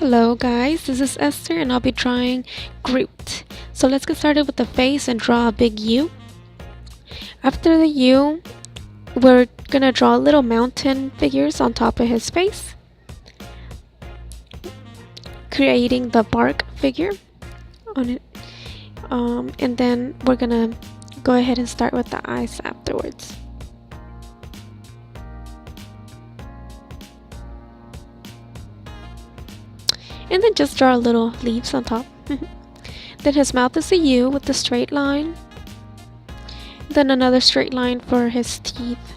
Hello guys, this is Esther and I'll be drawing Groot. So let's get started with the face and draw a big U. After the U, we're gonna draw little mountain figures on top of his face, creating the bark figure on it. And then we're gonna go ahead and start with the eyes afterwards. And then just draw little leaves on top. Then his mouth is a U with a straight line. Then another straight line for his teeth.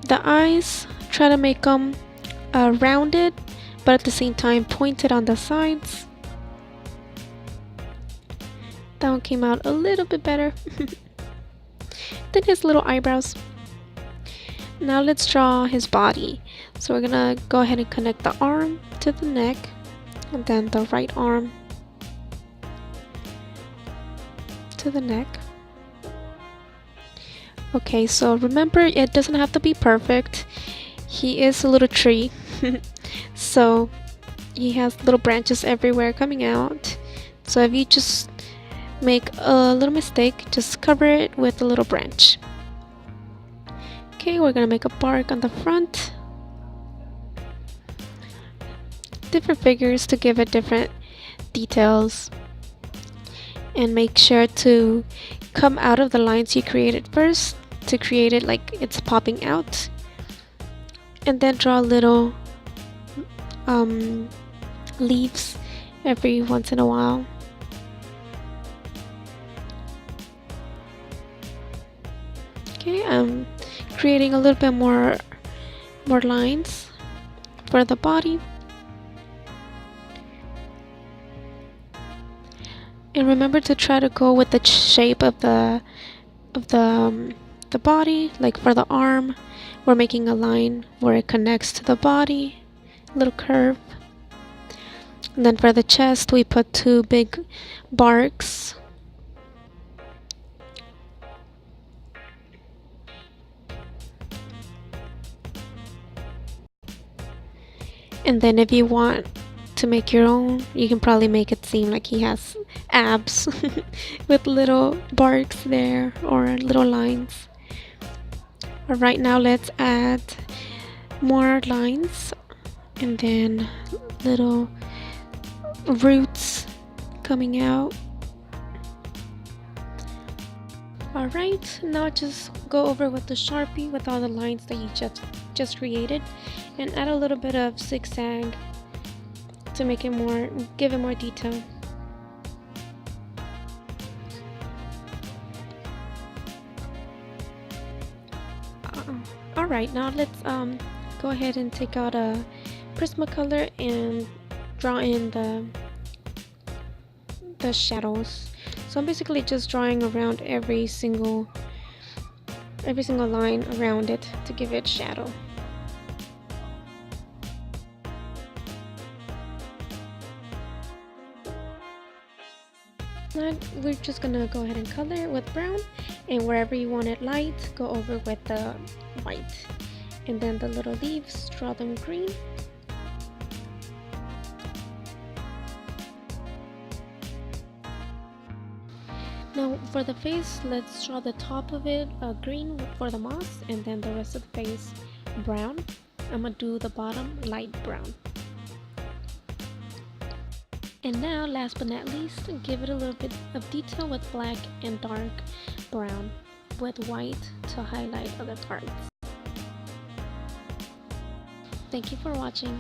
The eyes, try to make them rounded, but at the same time pointed on the sides. That one came out a little bit better. Then his little eyebrows. Now let's draw his body. So we're gonna go ahead and connect the arm to the neck, and then the right arm to the neck. Okay, so remember, it doesn't have to be perfect. He is a little tree, so he has little branches everywhere coming out. So if you just make a little mistake, just cover it with a little branch. Okay, we're gonna make a bark on the front. Different figures to give it different details. And make sure to come out of the lines you created first to create it like it's popping out. And then draw little leaves every once in a while. Okay, I'm creating a little bit more lines for the body. And remember to try to go with the shape of the body. Like for the arm, we're making a line where it connects to the body, a little curve. And then for the chest, we put two big barks. And then if you want to make your own, you can probably make it seem like he has abs with little barks there or little lines. Alright, now let's add more lines and then little roots coming out. Alright, now just go over with the Sharpie with all the lines that you just created and add a little bit of zigzag to make it give it more detail. Alright, now let's go ahead and take out a Prismacolor and draw in the shadows. So I'm basically just drawing around every single line around it to give it shadow. Now we're just gonna go ahead and color it with brown, and wherever you want it light, go over with the white. And then the little leaves, draw them green. Now for the face, let's draw the top of it green for the moss, and then the rest of the face brown. I'm gonna do the bottom light brown. And now, last but not least, give it a little bit of detail with black and dark brown with white to highlight other parts. Thank you for watching.